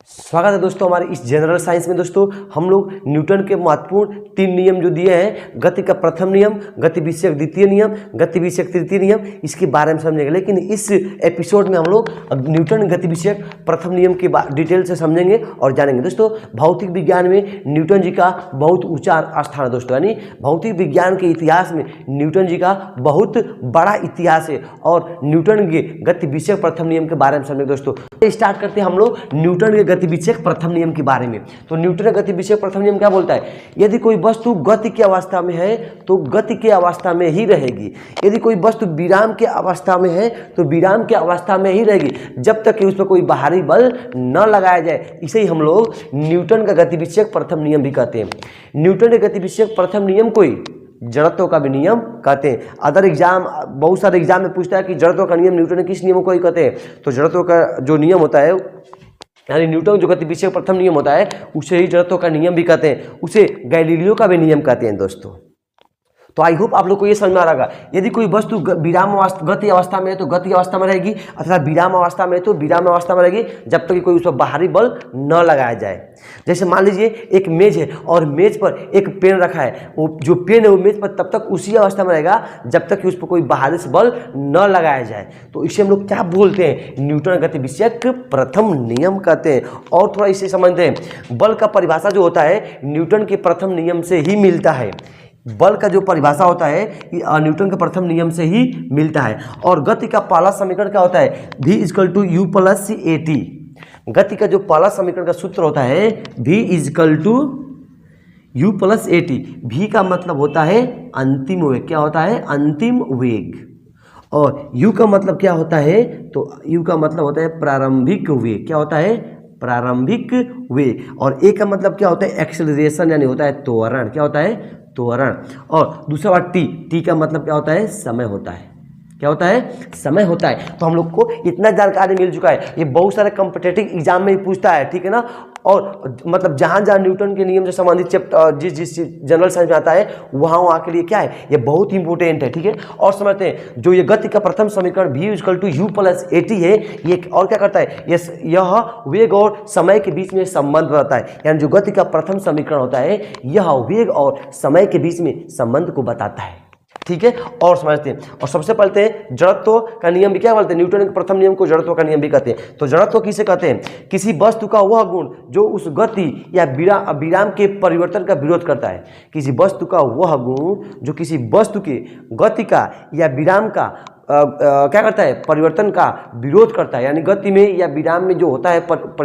स्वागत है दोस्तों हमारे इस जनरल साइंस में। दोस्तों हम लोग न्यूटन के महत्वपूर्ण 3 नियम जो दिए हैं, गति का प्रथम नियम, गति विषयक द्वितीय नियम, गति विषयक तृतीय नियम, इसके बारे में समझेंगे। लेकिन इस एपिसोड में हम लोग न्यूटन गति विषयक प्रथम नियम के डिटेल से समझेंगे और जानेंगे। दोस्तों भौतिक विज्ञान में न्यूटन जी का बहुत ऊंचा स्थान है दोस्तों, यानी भौतिक विज्ञान के इतिहास में न्यूटन जी का बहुत बड़ा इतिहास है और न्यूटन के गति विषयक प्रथम नियम के बारे में समझेंगे। दोस्तों स्टार्ट करते हैं हम लोग न्यूटन के गति विषयक प्रथम नियम के बारे में। तो न्यूटन का गति विषयक प्रथम नियम क्या बोलता है? यदि कोई वस्तु गति की अवस्था में है तो गति की अवस्था में ही रहेगी। यदि कोई वस्तु विराम की अवस्था में है तो विराम की अवस्था में ही रहेगी, जब तक कि उस पर कोई बाहरी बल न लगाया जाए। इसे ही हम लोग न्यूटन का गति विषयक प्रथम नियम भी कहते हैं। न्यूटन के गति विषयक प्रथम नियम कोई जड़त्व का भी नियम कहते हैं। अदर एग्जाम, बहुत सारे एग्जाम में पूछता है कि जड़त्व का नियम न्यूटन के किस नियम को ही कहते हैं? तो जड़त्व का जो नियम होता है, यानी न्यूटन जो गति विषयक प्रथम नियम होता है, उसे ही जड़त्व का नियम भी कहते हैं। उसे गैलीलियो का भी नियम कहते हैं दोस्तों। तो आई होप आप लोग को ये समझ में आ रहा होगा। यदि कोई वस्तु विराम गति अवस्था में है तो गति अवस्था में रहेगी, अथवा विराम अवस्था में है तो विराम अवस्था में रहेगी, जब तक कि कोई उस पर बाहरी बल न लगाया जाए। जैसे मान लीजिए एक मेज है और मेज पर एक पेन रखा है, वो जो पेन है वो मेज पर तब तक उसी अवस्था में रहेगा जब तक कि उस पर कोई बाहरी से बल न लगाया जाए। तो इसे हम लोग क्या बोलते हैं? न्यूटन गति विषयक प्रथम नियम कहते हैं। और थोड़ा इसे समझते हैं, बल का परिभाषा जो होता है न्यूटन के प्रथम नियम से ही मिलता है। बल का जो परिभाषा होता है न्यूटन के प्रथम नियम से ही मिलता है। और गति का पहला समीकरण क्या होता है? V = U + AT। गति का जो पहला समीकरण का सूत्र होता है V = U + AT। V का मतलब होता है अंतिम वेग। क्या होता है? अंतिम वेग। और U का मतलब क्या होता है? तो U का मतलब होता है प्रारंभिक वेग। क्या होता है? प्रारंभिक वेग। और A का मतलब क्या होता है? एक्सेलरेशन, यानी होता है त्वरण। क्या होता है? त्वरण। और दूसरा बात T का मतलब क्या होता है? समय होता है। क्या होता है? समय होता है। तो हम लोग को इतना जानकारी मिल चुका है, ये बहुत सारे कॉम्पिटिटिव एग्जाम में ही पूछता है, ठीक है ना। और मतलब जहाँ जहाँ न्यूटन के नियम से संबंधित चैप्टर जिस जनरल साइंस में आता है वहाँ के लिए क्या है, ये बहुत इंपॉर्टेंट है, ठीक है। और समझते हैं, जो ये गति का प्रथम समीकरण V = U + AT है, ये और क्या करता है? यह वेग और समय के बीच में संबंध बताता है। यानी जो गति का प्रथम समीकरण होता है यह वेग और समय के बीच में संबंध को बताता है, ठीक है। और समझते हैं, और सबसे पहले जड़त्व का नियम भी क्या बोलते हैं? न्यूटन के प्रथम नियम को जड़त्व का नियम भी कहते हैं। तो जड़त्व किसे कहते हैं? किसी वस्तु का वह गुण जो उस गति या विराम के परिवर्तन का विरोध करता है। किसी वस्तु का वह गुण जो किसी वस्तु के गति का या विराम का क्या करता है? परिवर्तन का विरोध करता है। यानी गति में या विराम में जो होता है